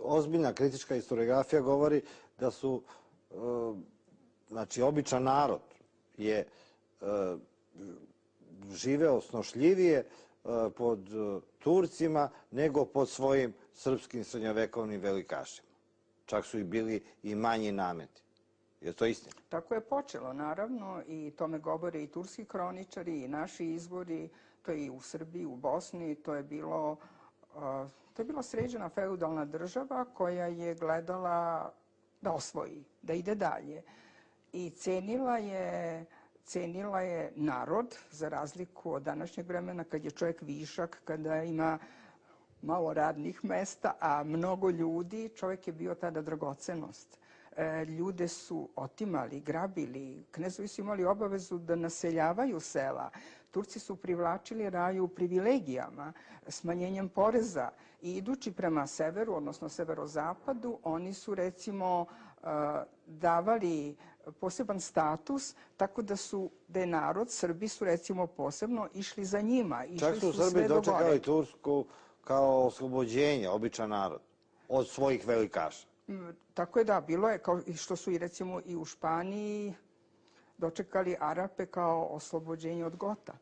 Ozbiljna kritička historiografija govori da su, znači, običan narod je živeo snošljivije pod Turcima nego pod svojim srpskim srednjovekovnim velikašima. Čak su i bili i manji nameti. Je to istina? Tako je počelo, naravno, i tome govore i turski kroničari i naši izvori, to je i u Srbiji, u Bosni, to je bila sređena feudalna država koja je gledala da osvoji, da ide dalje. I cenila je narod, za razliku od današnjeg vremena kad je čovjek višak, kada ima malo radnih mesta, a mnogo ljudi, čovjek je bio tada dragocenost. Ljude su otimali, grabili, knezovi su imali obavezu da naseljavaju sela. Turci su privlačili raju privilegijama, smanjenjem poreza i idući prema severu, odnosno severozapadu, oni su recimo davali poseban status, tako da je narod, Srbi su recimo posebno išli za njima. Čak su Srbi dočekali Tursku kao oslobođenje, običan narod, od svojih velikaša. Tako je, da, bilo je, kao što su i recimo i u Španiji dočekali Arape kao oslobođenje od Gota.